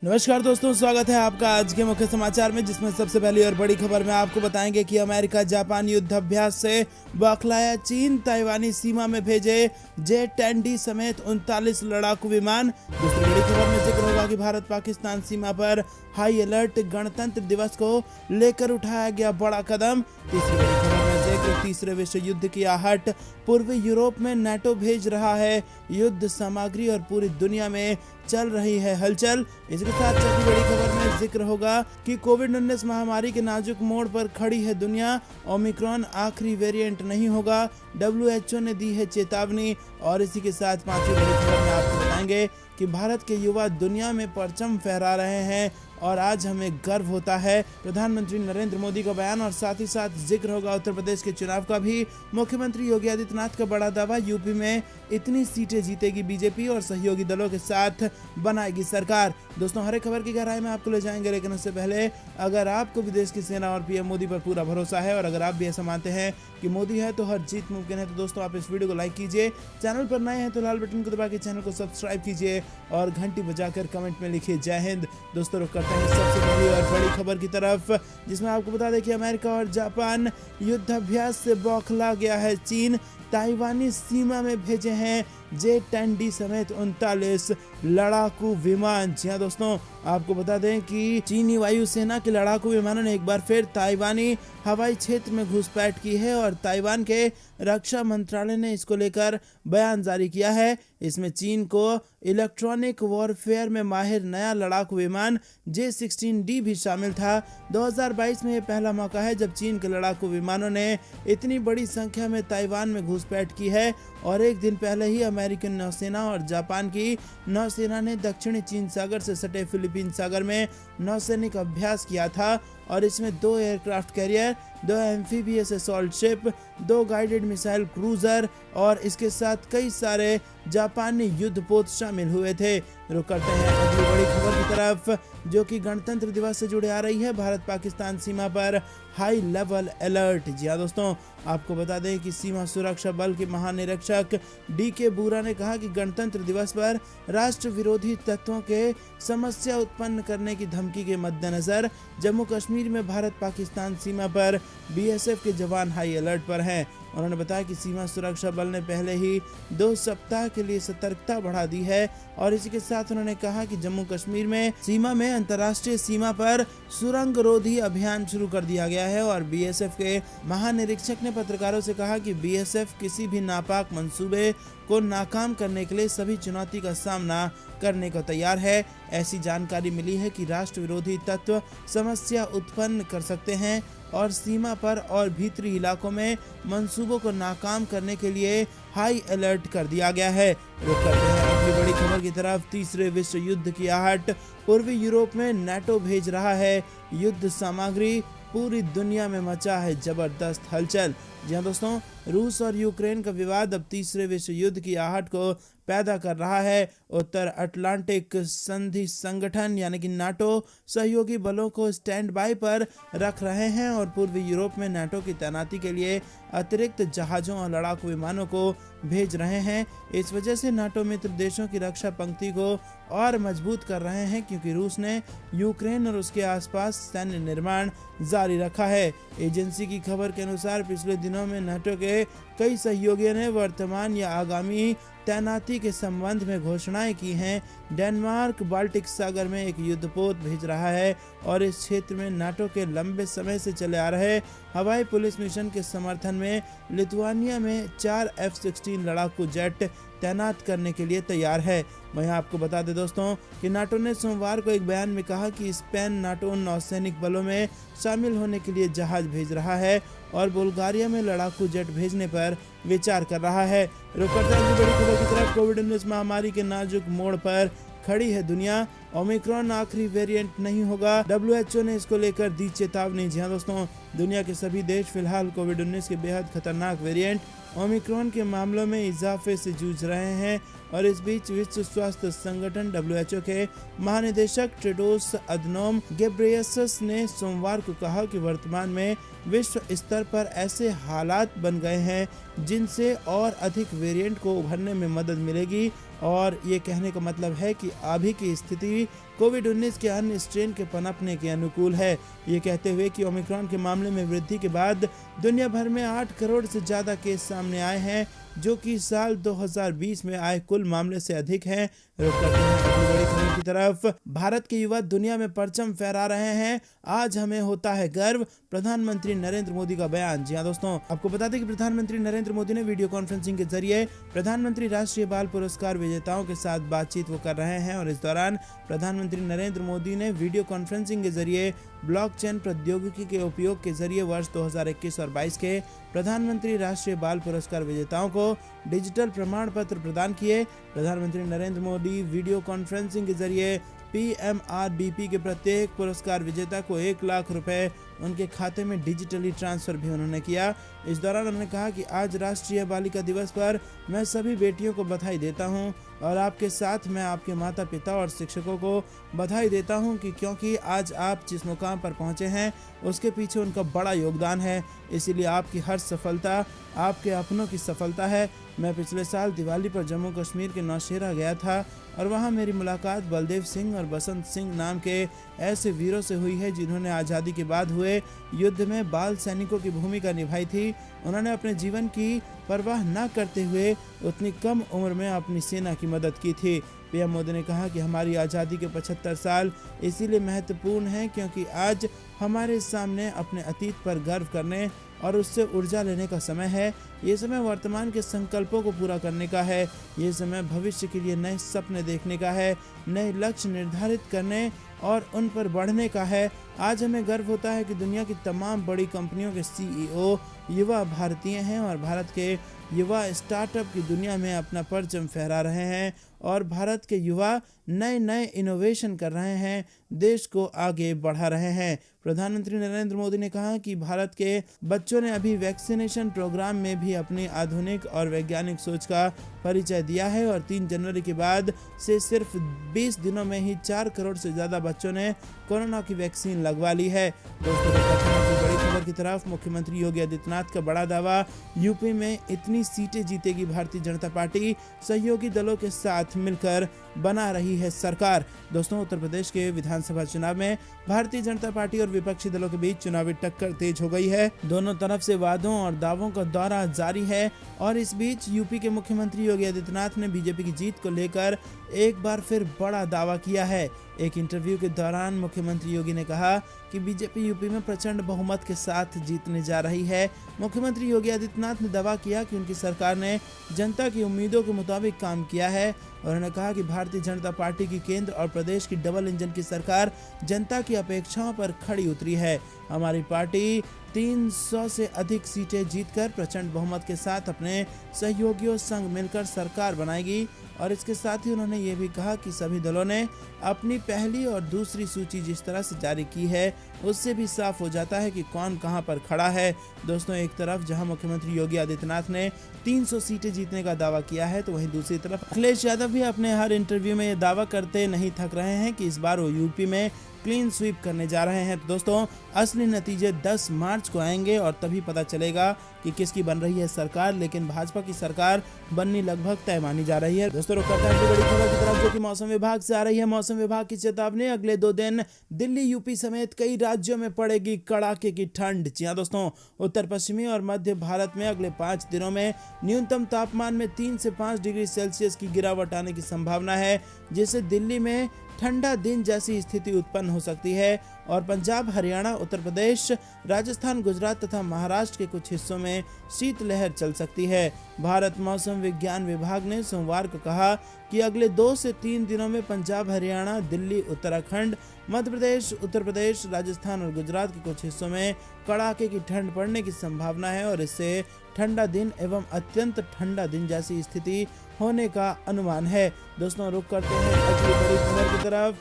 नमस्कार दोस्तों, स्वागत है आपका आज के मुख्य समाचार में, जिसमें सबसे पहली और बड़ी खबर में आपको बताएंगे कि अमेरिका जापान युद्धाभ्यास से बौखलाया चीन, ताइवानी सीमा में भेजे J-10D समेत 39 लड़ाकू विमान। दूसरी बड़ी खबर में जिक्र होगा कि भारत पाकिस्तान सीमा पर हाई अलर्ट, गणतंत्र दिवस को लेकर उठाया गया बड़ा कदम। तीसरी बड़ी खबर में जिक्र तीसरे विश्व युद्ध की आहट, पूर्वी यूरोप में नाटो भेज रहा है युद्ध सामग्री और पूरी दुनिया में चल रही है हलचल। इसके साथ चौथी बड़ी खबर में जिक्र होगा कि कोविड-19 महामारी के नाजुक मोड़ पर खड़ी है दुनिया, ओमिक्रॉन आखिरी वेरिएंट नहीं होगा, WHO ने दी है चेतावनी। और इसी के साथ पांचवी बड़ी खबर में आपको बताएंगे कि भारत के युवा दुनिया में परचम फहरा रहे हैं और आज हमें गर्व होता है, प्रधानमंत्री नरेंद्र मोदी का बयान। और साथ ही साथ जिक्र होगा उत्तर प्रदेश के चुनाव का भी, मुख्यमंत्री योगी आदित्यनाथ का बड़ा दावा, यूपी में इतनी सीटें जीतेगी बीजेपी और सहयोगी दलों के साथ बनाएगी सरकार। दोस्तों, हर एक खबर की गहराई में आपको ले जाएंगे, लेकिन उससे पहले अगर आपको विदेश की सेना और पीएम मोदी पर पूरा भरोसा है और अगर आप भी ऐसा मानते हैं कि मोदी है तो हर जीत मुमकिन है, तो दोस्तों आप इस वीडियो को लाइक कीजिए, चैनल पर नए हैं तो लाल बटन को दबा के चैनल को सब्सक्राइब कीजिए और घंटी बजाकर कमेंट में लिखिए जय हिंद। दोस्तों, रुक करते हैं सबसे पहली और बड़ी खबर की तरफ, जिसमें आपको बता दें कि अमेरिका और जापान युद्धाभ्यास से बौखला गया है चीन, ताइवानी सीमा में भेजे हैं J-10D समेत 39 लड़ाकू विमान। जी हाँ दोस्तों, आपको बता दें कि चीनी वायुसेना के लड़ाकू विमानों ने एक बार फिर ताइवानी हवाई क्षेत्र में घुसपैठ की है और ताइवान के रक्षा मंत्रालय ने इसको लेकर बयान जारी किया है। इसमें चीन को इलेक्ट्रॉनिक वॉरफेयर में माहिर नया लड़ाकू विमान J-16D भी शामिल था। 2022 में यह पहला मौका है जब चीन के लड़ाकू विमानों ने इतनी बड़ी संख्या में ताइवान में घुसपैठ की है। और एक दिन पहले ही अमेरिकन नौसेना और जापान की नौसेना ने दक्षिणी चीन सागर से सटे फिलीपीन सागर में नौसैनिक अभ्यास किया था और इसमें 2 aircraft carrier, 2 amphibious assault ship, 2 guided missile cruiser और इसके साथ कई सारे जापानी युद्धपोत शामिल हुए थे। रुक करते हैं अगली बड़ी खबर की तरफ, जो कि गणतंत्र दिवस से जुड़े आ रही है। भारत पाकिस्तान सीमा पर हाई लेवल अलर्ट। जी हाँ दोस्तों, आपको बता दें कि सीमा सुरक्षा बल के महानिरीक्षक DK बूरा ने कहा कि गणतंत्र दिवस पर राष्ट्र विरोधी तत्वों के समस्या उत्पन्न करने की धमकी के मद्देनजर जम्मू कश्मीर में भारत पाकिस्तान सीमा पर BSF के जवान हाई अलर्ट पर हैं। उन्होंने बताया कि सीमा सुरक्षा बल ने पहले ही 2 सप्ताह के लिए सतर्कता बढ़ा दी है और इसी के साथ उन्होंने कहा कि जम्मू कश्मीर में सीमा में अंतर्राष्ट्रीय सीमा पर सुरंग रोधी अभियान शुरू कर दिया गया है। और BSF के महानिरीक्षक ने पत्रकारों से कहा कि BSF किसी भी नापाक मंसूबे को नाकाम करने के लिए सभी चुनौती का सामना करने को तैयार है। ऐसी जानकारी मिली है कि राष्ट्र विरोधी तत्व समस्या उत्पन्न कर सकते हैं और सीमा पर और भीतरी इलाकों में मंसूबों को नाकाम करने के लिए हाई अलर्ट कर दिया गया है। रुक करते हैं अगली बड़ी खबर की तरफ, तीसरे विश्व युद्ध की आहट, पूर्वी यूरोप में नाटो भेज रहा है युद्ध सामग्री, पूरी दुनिया में मचा है जबरदस्त हलचल। जी हाँ दोस्तों, रूस और यूक्रेन का विवाद अब तीसरे विश्व युद्ध की आहट को पैदा कर रहा है। उत्तर अटलांटिक संधि संगठन यानी कि नाटो सहयोगी बलों को स्टैंड बाय पर रख रहे हैं और पूर्वी यूरोप में नाटो की तैनाती के लिए अतिरिक्त जहाज़ों और लड़ाकू विमानों को भेज रहे हैं। इस वजह से नाटो मित्र देशों की रक्षा पंक्ति को और मजबूत कर रहे हैं, क्योंकि रूस ने यूक्रेन और उसके आसपास सैन्य निर्माण जारी रखा है। एजेंसी की खबर के अनुसार पिछले दिनों में नाटो के कई सहयोगियों ने वर्तमान या आगामी तैनाती के संबंध में घोषणाएं की हैं। डेनमार्क बाल्टिक सागर में एक युद्धपोत भेज रहा है और इस क्षेत्र में नाटो के लंबे समय से चले आ रहे हवाई पुलिस मिशन के समर्थन में लिथुआनिया में 4 F-16 लड़ाकू जेट तैनात करने के लिए तैयार है। मैं आपको बता दें दोस्तों कि नाटो ने सोमवार को एक बयान में कहा कि स्पेन नाटो नौसैनिक बलों में शामिल होने के लिए जहाज भेज रहा है और बुल्गारिया में लड़ाकू जेट भेजने पर विचार कर रहा है। रुक करते हैं बड़ी खबर की तरफ, कोविड-19 महामारी के नाजुक मोड़ पर खड़ी है दुनिया, ओमिक्रॉन आखिरी वेरिएंट नहीं होगा, WHO ने इसको लेकर दी चेतावनी। जी हाँ दोस्तों, दुनिया के सभी देश फिलहाल कोविड-19 के बेहद खतरनाक वेरिएंट ओमिक्रॉन के मामलों में इजाफे से जूझ रहे हैं और इस बीच विश्व स्वास्थ्य संगठन WHO के महानिदेशक टेड्रोस अधनोम घेब्रेयेसस ने सोमवार को कहा कि वर्तमान में विश्व स्तर पर ऐसे हालात बन गए हैं जिनसे और अधिक वेरिएंट को उभरने में मदद मिलेगी और ये कहने का मतलब है कि अभी की स्थिति कोविड-19 के अन्य स्ट्रेन के पनपने के अनुकूल है। ये कहते हुए कि ओमिक्रॉन के मामले में वृद्धि के बाद दुनिया भर में 8 करोड़ से ज़्यादा केस सामने आए हैं, जो कि साल 2020 में आए कुल मामले से अधिक हैं। रुक करते हैं अगली बड़ी खबर की तरफ। भारत के युवा दुनिया में परचम फहरा रहे हैं, आज हमें होता है गर्व, प्रधानमंत्री नरेंद्र मोदी का बयान। जी हाँ दोस्तों, आपको बता दें कि प्रधानमंत्री नरेंद्र मोदी ने वीडियो कॉन्फ्रेंसिंग के जरिए प्रधानमंत्री राष्ट्रीय बाल पुरस्कार विजेताओं के साथ बातचीत वो कर रहे हैं और इस दौरान प्रधानमंत्री नरेंद्र मोदी ने वीडियो कॉन्फ्रेंसिंग के जरिए ब्लॉकचेन प्रौद्योगिकी के उपयोग के जरिए वर्ष 2021 और 22 के प्रधानमंत्री राष्ट्रीय बाल पुरस्कार विजेताओं को डिजिटल प्रमाण पत्र प्रदान किए। प्रधानमंत्री नरेंद्र मोदी वीडियो कॉन्फ्रेंसिंग के जरिए PMRDP के प्रत्येक पुरस्कार विजेता को 1 लाख रुपए उनके खाते में डिजिटली ट्रांसफर भी उन्होंने किया। इस दौरान उन्होंने कहा कि आज राष्ट्रीय बालिका दिवस पर मैं सभी बेटियों को बधाई देता हूं और आपके साथ मैं आपके माता पिता और शिक्षकों को बधाई देता हूं कि क्योंकि आज आप जिस मुकाम पर पहुंचे हैं उसके पीछे उनका बड़ा योगदान है, इसीलिए आपकी हर सफलता आपके अपनों की सफलता है। मैं पिछले साल दिवाली पर जम्मू कश्मीर के नौशेरा गया था और वहां मेरी मुलाकात बलदेव सिंह और बसंत सिंह नाम के ऐसे वीरों से हुई है जिन्होंने आज़ादी के बाद हुए युद्ध में बाल सैनिकों की भूमिका निभाई थी। उन्होंने अपने जीवन की परवाह न करते हुए उतनी कम उम्र में अपनी सेना की मदद की थी। पीएम मोदी ने कहा कि हमारी आज़ादी के 75 साल इसीलिए महत्वपूर्ण हैं क्योंकि आज हमारे सामने अपने अतीत पर गर्व करने और उससे ऊर्जा लेने का समय है। ये समय वर्तमान के संकल्पों को पूरा करने का है। ये समय भविष्य के लिए नए सपने देखने का है, नए लक्ष्य निर्धारित करने और उन पर बढ़ने का है। आज हमें गर्व होता है कि दुनिया की तमाम बड़ी कंपनियों के CEO युवा भारतीय हैं और भारत के युवा स्टार्टअप की दुनिया में अपना परचम फहरा रहे हैं और भारत के युवा नए नए इनोवेशन कर रहे हैं, देश को आगे बढ़ा रहे हैं। प्रधानमंत्री नरेंद्र मोदी ने कहा कि भारत के बच्चों ने अभी वैक्सीनेशन प्रोग्राम में भी अपनी आधुनिक और वैज्ञानिक सोच का परिचय दिया है और 3 जनवरी के बाद से सिर्फ 20 दिनों में ही 4 करोड़ से ज़्यादा बच्चों ने कोरोना की वैक्सीन लगवा ली है। दोस्तों, बड़ी खबर की तरफ। मुख्यमंत्री योगी आदित्यनाथ का बड़ा दावा, यूपी में इतनी सीटें जीतेगी भारतीय जनता पार्टी, सहयोगी दलों के साथ मिलकर बना रही है सरकार। दोस्तों, उत्तर प्रदेश के विधानसभा चुनाव में भारतीय जनता पार्टी और विपक्षी दलों के बीच चुनावी टक्कर तेज हो गई है। दोनों तरफ से वादों और दावों का दौरा जारी है और इस बीच यूपी के मुख्यमंत्री योगी आदित्यनाथ ने बीजेपी की जीत को लेकर एक बार फिर बड़ा दावा किया है। एक इंटरव्यू के दौरान मुख्यमंत्री योगी ने कहा कि बीजेपी यूपी में प्रचंड बहुमत के साथ जीतने जा रही है। मुख्यमंत्री योगी आदित्यनाथ ने दावा किया कि उनकी सरकार ने जनता की उम्मीदों के मुताबिक काम किया है और उन्होंने कहा कि भारतीय जनता पार्टी की केंद्र और प्रदेश की डबल इंजन की सरकार जनता की अपेक्षाओं पर खड़ी उतरी है। हमारी पार्टी 300 से अधिक सीटें जीतकर प्रचंड बहुमत के साथ अपने सहयोगियों संग मिलकर सरकार बनाएगी और इसके साथ ही उन्होंने ये भी कहा कि सभी दलों ने अपनी पहली और दूसरी सूची जिस तरह से जारी की है उससे भी साफ हो जाता है कि कौन कहां पर खड़ा है। दोस्तों, एक तरफ जहां मुख्यमंत्री योगी आदित्यनाथ ने 300 सीटें जीतने का दावा किया है तो वहीं दूसरी तरफ अखिलेश यादव भी अपने हर इंटरव्यू में ये दावा करते नहीं थक रहे हैं कि इस बार वो यूपी में क्लीन स्वीप करने जा रहे हैं। दोस्तों, असली नतीजे 10 मार्च को आएंगे और तभी पता चलेगा कि किसकी बन रही है सरकार, लेकिन भाजपा की सरकार बननी लगभग तय मानी जा रही है। दोस्तों, रुक करते हैं अगली बड़ी खबर की तरफ जो कि मौसम विभाग से आ रही है। मौसम विभाग की चेतावनी, अगले 2 दिन दिल्ली, यूपी समेत कई राज्यों में पड़ेगी कड़ाके की ठंड। जी हाँ दोस्तों, उत्तर पश्चिमी और मध्य भारत में अगले 5 दिनों में न्यूनतम तापमान में 3 से 5 डिग्री सेल्सियस की गिरावट आने की संभावना है, जिससे दिल्ली में ठंडा दिन जैसी स्थिति उत्पन्न हो सकती है और पंजाब, हरियाणा, उत्तर प्रदेश, राजस्थान, गुजरात तथा महाराष्ट्र के कुछ हिस्सों में शीतलहर चल सकती है। भारत मौसम विज्ञान विभाग ने सोमवार को कहा कि अगले 2 से 3 दिनों में पंजाब, हरियाणा, दिल्ली, उत्तराखंड, मध्य प्रदेश, उत्तर प्रदेश, राजस्थान और गुजरात के कुछ हिस्सों में कड़ाके की ठंड पड़ने की संभावना है और इससे ठंडा दिन एवं अत्यंत ठंडा दिन जैसी स्थिति होने का अनुमान है। दोस्तों, रुक करते हैं अगली बड़ी खबर की तरफ।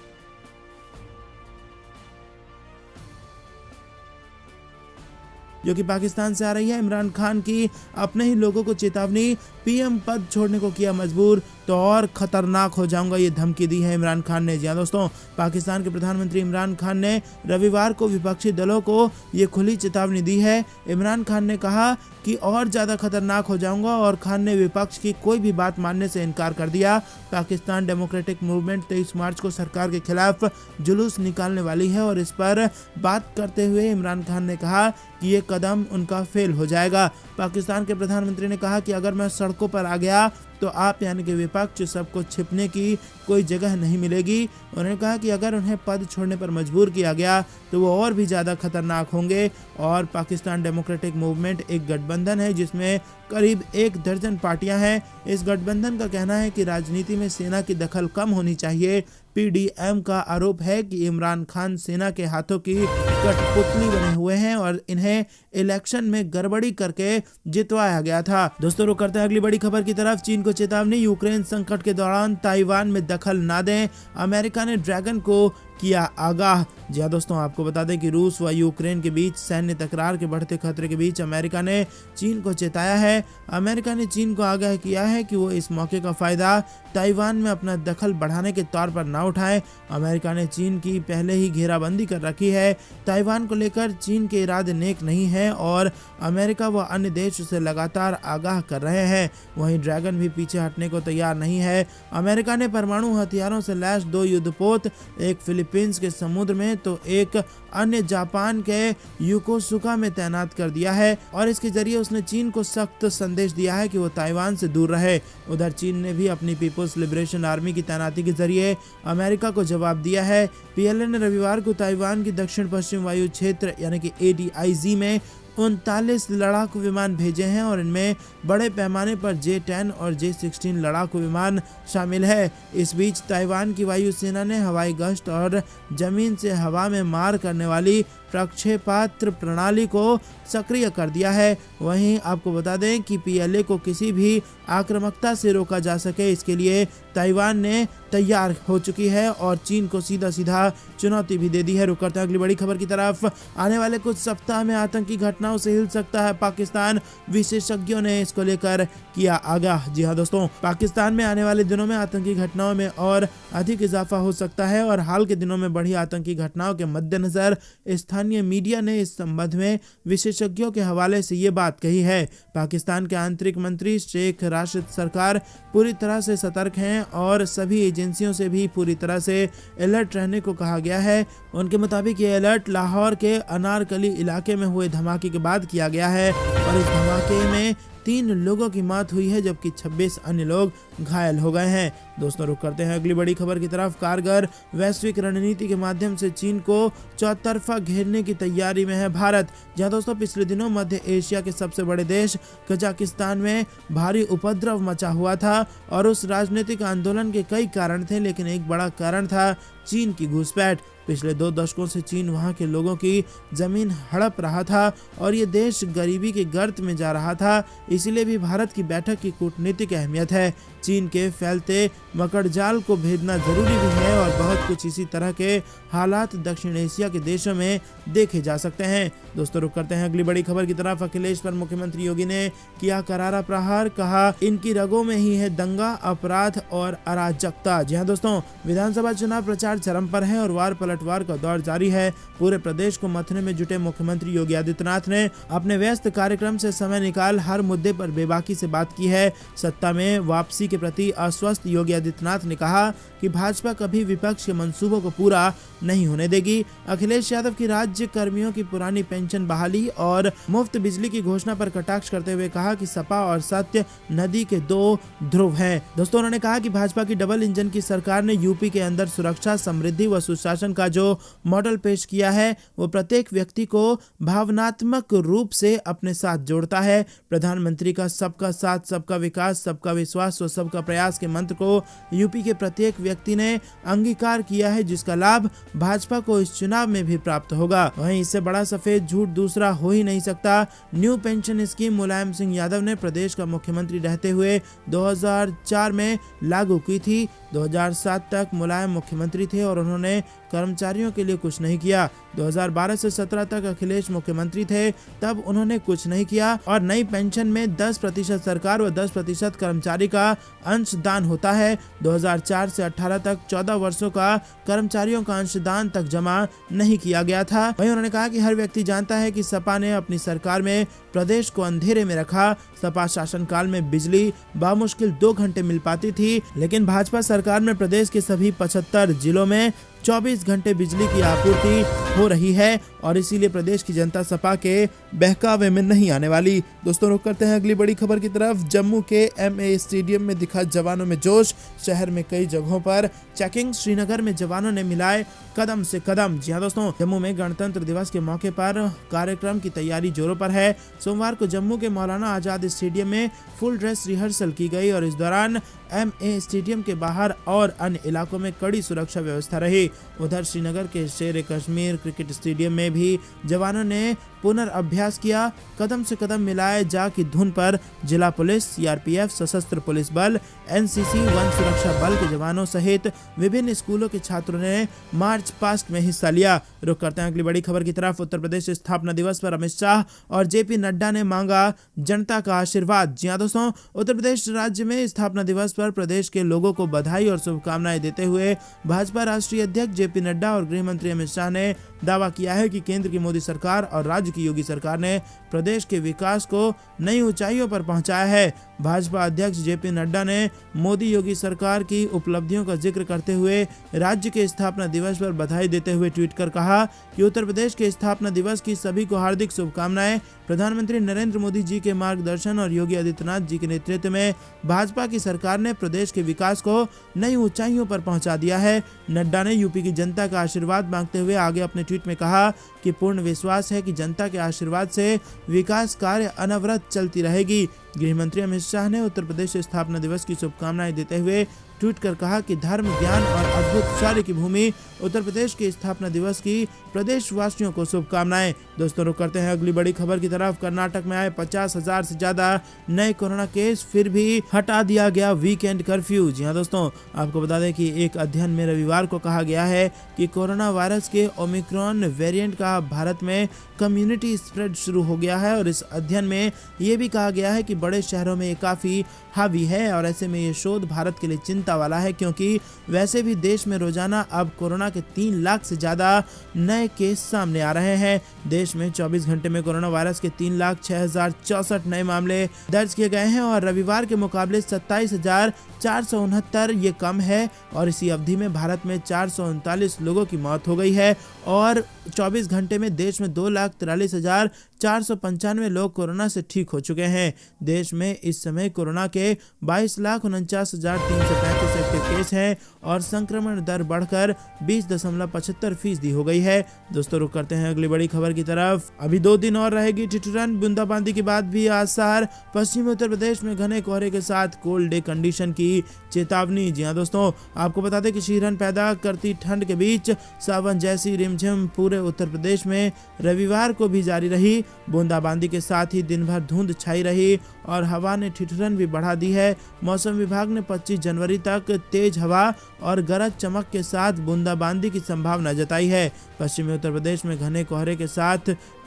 जो कि पाकिस्तान से आ रही है। इमरान खान की अपने ही लोगों को चेतावनी, पीएम पद छोड़ने को किया मजबूर। तो और खतरनाक हो जाऊंगा, ये धमकी दी है इमरान खान ने। जी हाँ दोस्तों, पाकिस्तान के प्रधानमंत्री इमरान खान ने रविवार को विपक्षी दलों को ये खुली चेतावनी दी है। इमरान खान ने कहा कि और ज्यादा खतरनाक हो जाऊंगा, और खान ने विपक्ष की कोई भी बात मानने से इनकार कर दिया। पाकिस्तान डेमोक्रेटिक मूवमेंट 23 मार्च को सरकार के खिलाफ जुलूस निकालने वाली है, और इस पर बात करते हुए इमरान खान ने कहा कि ये कदम उनका फेल हो जाएगा। पाकिस्तान के प्रधानमंत्री ने कहा कि अगर मैं सड़कों पर आ गया तो आप यानी कि विपक्ष सबको छिपने की कोई जगह नहीं मिलेगी। उन्होंने कहा कि अगर उन्हें पद छोड़ने पर मजबूर किया गया तो वो और भी ज़्यादा खतरनाक होंगे। और पाकिस्तान डेमोक्रेटिक मूवमेंट एक गठबंधन है जिसमें करीब 1 दर्जन पार्टियां हैं। इस गठबंधन का कहना है कि राजनीति में सेना की दखल कम होनी चाहिए। पीडीएम का आरोप है कि इमरान खान सेना के हाथों की कठपुतली बने हुए हैं और इन्हें इलेक्शन में गड़बड़ी करके जितवाया गया था। दोस्तों, रुक करते हैं अगली बड़ी खबर की तरफ। चीन को चेतावनी, यूक्रेन संकट के दौरान ताइवान में दखल ना दें। अमेरिका ने ड्रैगन को किया आगाह। जी हाँ दोस्तों, आपको बता दें कि रूस व यूक्रेन के बीच सैन्य तकरार के बढ़ते खतरे के बीच अमेरिका ने चीन को चेताया है। अमेरिका ने चीन को आगाह किया है कि वो इस मौके का फायदा ताइवान में अपना दखल बढ़ाने के तौर पर ना उठाए। अमेरिका ने चीन की पहले ही घेराबंदी कर रखी है। ताइवान को लेकर चीन के इरादे नेक नहीं है और अमेरिका व अन्य देश उसे लगातार आगाह कर रहे हैं। वहीं ड्रैगन भी पीछे हटने को तैयार नहीं है। अमेरिका ने परमाणु हथियारों से लैस 2 युद्धपोत, एक फिलीपींस के समुद्र में तो एक अन्य जापान के योकोसुका में तैनात कर दिया है, और इसके जरिए उसने चीन को सख्त संदेश दिया है कि वो ताइवान से दूर रहे। उधर चीन ने भी अपनी पीपुल्स लिबरेशन आर्मी की तैनाती के जरिए अमेरिका को जवाब दिया है। पीएलए ने रविवार को ताइवान की दक्षिण पश्चिम वायु क्षेत्र यानी कि ADIZ में 39 लड़ाकू विमान भेजे हैं, और इनमें बड़े पैमाने पर J-10 और J-16 लड़ाकू विमान शामिल है। इस बीच ताइवान की वायुसेना ने हवाई गश्त और जमीन से हवा में मार करने वाली प्रक्षेपास्त्र प्रणाली को सक्रिय कर दिया है। वहीं आपको बता दें कि पीएलए को किसी भी आक्रामकता से रोका जा सके, इसके लिए ताइवान ने तैयार हो चुकी है और चीन को सीधा सीधा चुनौती भी दे दी है। रुक करते हैं अगली बड़ी खबर की तरफ। आने वाले कुछ सप्ताह में आतंकी घटनाओं से हिल सकता है पाकिस्तान, विशेषज्ञों ने इसको लेकर किया आगाह। जी हाँ दोस्तों, पाकिस्तान में आने वाले दिनों में आतंकी घटनाओं में और अधिक इजाफा हो सकता है, और हाल के दिनों में बढ़ी आतंकी घटनाओं के मद्देनजर स्थानीय मीडिया ने इस संबंध में विशेषज्ञों के हवाले से ये बात कही है। पाकिस्तान के आंतरिक मंत्री शेख राशिद सरकार पूरी तरह से सतर्क हैं और सभी एजेंसियों से भी पूरी तरह से अलर्ट रहने को कहा गया है। उनके मुताबिक ये अलर्ट लाहौर के अनारकली इलाके में हुए धमाके के बाद किया गया है, और इस धमाके में 3 लोगों की मौत हुई है जबकि 26 अन्य लोग घायल हो गए हैं। दोस्तों, रुक करते हैं अगली बड़ी खबर की तरफ। कारगर वैश्विक रणनीति के माध्यम से चीन को चौतरफा घेरने की तैयारी में है भारत। जहां दोस्तों पिछले दिनों मध्य एशिया के सबसे बड़े देश कजाकिस्तान में भारी उपद्रव मचा हुआ था, और उस राजनीतिक आंदोलन के कई कारण थे, लेकिन एक बड़ा कारण था चीन की घुसपैठ। पिछले 2 दशकों से चीन वहां के लोगों की जमीन हड़प रहा था और ये देश गरीबी के गर्त में जा रहा था। इसीलिए भी भारत की बैठक की कूटनीतिक अहमियत है। चीन के फैलते मकड़जाल को भेदना जरूरी भी है, और बहुत कुछ इसी तरह के हालात दक्षिण एशिया के देशों में देखे जा सकते हैं। दोस्तों, रुक करते हैं अगली बड़ी खबर की तरफ। अखिलेश पर मुख्यमंत्री योगी ने किया करारा प्रहार, कहा इनकी रगों में ही है दंगा, अपराध और अराजकता। जी हाँ दोस्तों, विधानसभा चुनाव प्रचार चरम पर है और वार पलटवार का दौर जारी है। पूरे प्रदेश को मथने में जुटे मुख्यमंत्री योगी आदित्यनाथ ने अपने व्यस्त कार्यक्रम से समय निकाल हर मुद्दे पर बेबाकी से बात की है। सत्ता में वापसी के प्रति आश्वस्त योगी आदित्यनाथ ने कहा कि भाजपा कभी विपक्ष के मंसूबों को पूरा नहीं होने देगी। अखिलेश यादव की राज्य कर्मियों की पुरानी पेंशन बहाली और मुफ्त बिजली की घोषणा पर कटाक्ष करते हुए कहा कि सपा और सत्य नदी के 2 ध्रुव हैं। दोस्तों, उन्होंने कहा कि भाजपा की डबल इंजन की सरकार ने यूपी के अंदर सुरक्षा, समृद्धि व सुशासन का जो मॉडल पेश किया है वो प्रत्येक व्यक्ति को भावनात्मक रूप से अपने साथ जोड़ता है। प्रधानमंत्री का सबका साथ, सबका विकास, सबका विश्वास और सबका प्रयास के मंत्र को यूपी के प्रत्येक व्यक्ति ने अंगीकार किया है, जिसका लाभ भाजपा को इस चुनाव में भी प्राप्त होगा। वहीं इससे बड़ा सफेद झूठ दूसरा हो ही नहीं सकता। New pension scheme Mulayam Singh Yadav ने प्रदेश का मुख्यमंत्री रहते हुए 2004 में लागू की थी। 2007 तक मुलायम मुख्यमंत्री थे और उन्होंने कर्मचारियों के लिए कुछ नहीं किया। 2012 से 17 तक अखिलेश मुख्यमंत्री थे, तब उन्होंने कुछ नहीं किया और नई पेंशन में 10% सरकार व 10% कर्मचारी का अंशदान होता है। 2004 से 18 तक 14 वर्षों का कर्मचारियों का अंशदान तक जमा नहीं किया गया था। वहीं उन्होंने कहा कि हर व्यक्ति जानता है कि सपा ने अपनी सरकार में प्रदेश को अंधेरे में रखा। सपा शासनकाल में बिजली बामुश्किल 2 घंटे मिल पाती थी, लेकिन भाजपा सरकार में प्रदेश के सभी 75 जिलों में 24 घंटे बिजली की आपूर्ति हो रही है और इसीलिए प्रदेश की जनता सपा के बहकावे में नहीं आने वाली। दोस्तों रुक करते हैं अगली बड़ी खबर की तरफ। जम्मू के MA स्टेडियम में दिखा जवानों में जोश। शहर में कई जगहों पर चेकिंग। श्रीनगर में जवानों ने मिलाए कदम से कदम। जी हां दोस्तों, जम्मू में गणतंत्र दिवस के मौके पर कार्यक्रम की तैयारी जोरों पर है। सोमवार को जम्मू के मौलाना आजाद स्टेडियम में फुल ड्रेस रिहर्सल की गई और इस दौरान MA स्टेडियम के बाहर और अन्य इलाकों में कड़ी सुरक्षा व्यवस्था रही। उधर श्रीनगर के शेर कश्मीर क्रिकेट स्टेडियम में भी जवानों ने पुनर्अभ्यास किया। कदम से कदम मिलाए जा की धुन पर जिला पुलिस, CRPF, सशस्त्र पुलिस बल, NCC, वन सुरक्षा बल के जवानों सहित विभिन्न स्कूलों के छात्रों ने मार्च पास्ट में हिस्सा लिया। रुक करते हैं अगली बड़ी खबर की तरफ। उत्तर प्रदेश स्थापना दिवस पर अमित शाह और JP नड्डा ने मांगा जनता का आशीर्वाद। जी हां दोस्तों, उत्तर प्रदेश राज्य में स्थापना दिवस पर प्रदेश के लोगों को बधाई और शुभकामनाएं देते हुए भाजपा राष्ट्रीय अध्यक्ष JP नड्डा और गृह मंत्री अमित शाह ने दावा किया है कि केंद्र की मोदी सरकार और राज्य की योगी सरकार ने प्रदेश के विकास को नई ऊंचाइयों पर पहुंचाया है। भाजपा अध्यक्ष JP नड्डा ने मोदी योगी सरकार की उपलब्धियों का जिक्र करते हुए राज्य के स्थापना दिवस पर बधाई देते हुए ट्वीट कर कहा कि उत्तर प्रदेश के स्थापना दिवस की सभी को हार्दिक शुभकामनाएं। प्रधानमंत्री नरेंद्र मोदी जी के मार्गदर्शन और योगी आदित्यनाथ जी के नेतृत्व में भाजपा की सरकार ने प्रदेश के विकास को नई ऊंचाइयों पर पहुंचा दिया है। नड्डा ने यूपी की जनता का आशीर्वाद मांगते हुए आगे अपने ट्वीट में कहा कि पूर्ण विश्वास है कि जनता के आशीर्वाद से विकास कार्य अनवरत चलती रहेगी। गृह मंत्री अमित शाह ने उत्तर प्रदेश स्थापना दिवस की शुभकामनाएं देते हुए ट्वीट कर कहा कि धर्म, ज्ञान और अद्भुत शौर्य की भूमि उत्तर प्रदेश के स्थापना दिवस की प्रदेश वासियों को शुभकामनाएं। दोस्तों रुक करते हैं अगली बड़ी खबर की तरफ। कर्नाटक में आए 50,000 से ज्यादा नए कोरोना केस, फिर भी हटा दिया गया वीकेंड कर्फ्यू। जी हां दोस्तों, आपको बता दें कि एक अध्ययन में रविवार को कहा गया है कि कोरोना वायरस के ओमिक्रॉन वेरिएंट का भारत में कम्युनिटी स्प्रेड शुरू हो गया है और इस अध्ययन में ये भी कहा गया है कि बड़े शहरों में ये काफी हावी है और ऐसे में ये शोध भारत के लिए चिंता वाला है, क्योंकि वैसे भी देश में रोजाना अब कोरोना के 3 लाख से ज्यादा नए केस सामने आ रहे हैं। देश में 24 घंटे में कोरोना वायरस के 3,06,064 नए मामले दर्ज किए गए हैं और रविवार के मुकाबले 27,469 ये कम है और इसी अवधि में भारत में 439 लोगों की मौत हो गई है और 24 घंटे में देश में 2,43,495 लोग कोरोना से ठीक हो चुके हैं। देश में इस समय कोरोना के 22,49,335 एक्टिव केस हैं और संक्रमण दर बढ़कर 20.75% हो गई है। दोस्तों रुक करते हैं अगली बड़ी खबर की तरफ। अभी 2 दिन और रहेगी ठिठुरन, बूंदाबांदी के बाद भी आसार। पश्चिमी उत्तर प्रदेश में घने कोहरे के साथ कोल्ड डे कंडीशन की चेतावनी। जी हां दोस्तों, आपको बता दें कि शीरन पैदा करती ठंड के बीच सावन जैसी रिमझिम पूरे उत्तर प्रदेश में रविवार को भी जारी रही। बूंदाबांदी के साथ ही दिन भर धुंध छाई रही और हवा ने ठिठुरन भी बढ़ा दी है। मौसम विभाग ने 25 जनवरी तक तेज हवा और गरज चमक के साथ बूंदाबांदी की संभावना जताई है। पश्चिमी उत्तर प्रदेश में घने कोहरे के साथ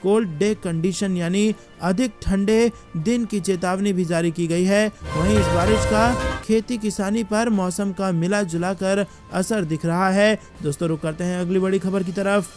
कोल्ड डे कंडीशन यानी अधिक ठंडे दिन की चेतावनी भी जारी की गई है। वहीं इस बारिश का खेती किसानी पर मौसम का मिला जुला कर असर दिख रहा है। दोस्तों रुक करते हैं अगली बड़ी खबर की तरफ।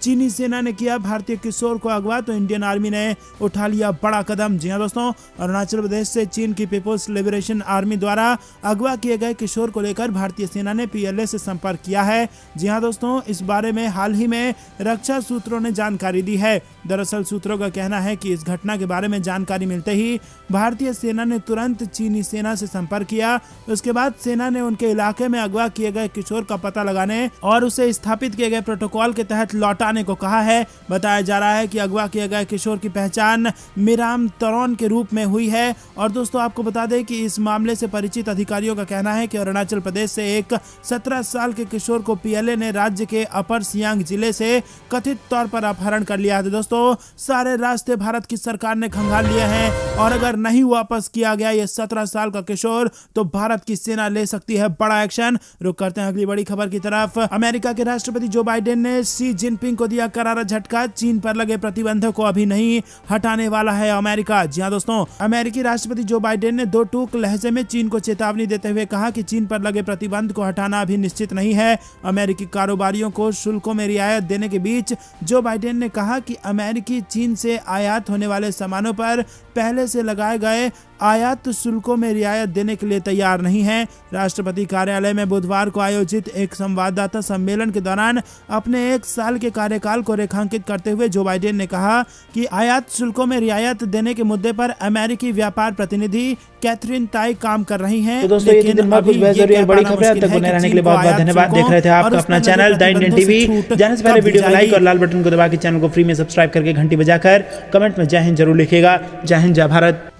चीनी सेना ने किया भारतीय किशोर को अगवा तो इंडियन आर्मी ने उठा लिया बड़ा कदम। जी हां दोस्तों, अरुणाचल प्रदेश से चीन की पीपुल्स लिबरेशन आर्मी द्वारा अगवा किए गए किशोर को लेकर भारतीय सेना ने PLA से संपर्क किया है। जी हां दोस्तों, इस बारे में हाल ही में रक्षा सूत्रों ने जानकारी दी है। दरअसल सूत्रों का कहना है कि इस घटना के बारे में जानकारी मिलते ही भारतीय सेना ने तुरंत चीनी सेना से संपर्क किया। उसके बाद सेना ने उनके इलाके में अगवा किए गए किशोर का पता लगाने और उसे स्थापित किए गए प्रोटोकॉल के तहत लौटाने को कहा है। बताया जा रहा है कि अगवा किए गए किशोर की पहचान मिराम तरोन के रूप में हुई है। और दोस्तों आपको बता दें कि इस मामले से परिचित अधिकारियों का कहना है कि अरुणाचल प्रदेश से एक 17 साल के किशोर को PLA ने राज्य के अपर सियांग जिले से कथित तौर पर अपहरण कर लिया है। दोस्तों सारे रास्ते भारत की सरकार ने खंगाल लिए हैं और अगर नहीं वापस किया गया ये 17 साल का किशोर तो भारत की सेना ले सकती है बड़ा एक्शन। रुक करते हैं अगली बड़ी खबर की तरफ। अमेरिका के राष्ट्रपति जो बाइडेन ने शी जिनपिंग को दिया करारा झटका, चीन पर लगे प्रतिबंधों को अभी नहीं हटाने वाला है अमेरिका। जी हाँ दोस्तों, अमेरिकी राष्ट्रपति जो बाइडेन ने दो टूक लहजे में चीन को चेतावनी देते हुए कहा कि चीन पर लगे प्रतिबंध को हटाना अभी निश्चित नहीं है। अमेरिकी कारोबारियों को शुल्कों में रियायत देने के बीच जो बाइडेन ने कहा कि अमेरिकी चीन से आयात होने वाले सामानों पर पहले से लगाए गए आयात शुल्कों में रियायत देने के लिए तैयार नहीं है। राष्ट्रपति कार्यालय में बुधवार को आयोजित एक संवाददाता सम्मेलन के दौरान अपने 1 साल के कार्यकाल को रेखांकित करते हुए जो बाइडेन ने कहा कि आयात शुल्कों में रियायत देने के मुद्दे पर अमेरिकी व्यापार प्रतिनिधि कैथरीन ताई काम कर रही हैं। तो दोस्तों ये दिन बहुत कुछ बड़ी और बड़ी खबरें अब तक बने रहने के लिए बहुत बहुत धन्यवाद। देख रहे थे आपका अपना चैनल द इंडियन टीवी। जाने से पहले वीडियो को लाइक और लाल बटन को दबा के चैनल को फ्री में सब्सक्राइब करके घंटी बजाकर कमेंट में जय हिंद जरूर लिखिएगा। जय हिंद, जय भारत।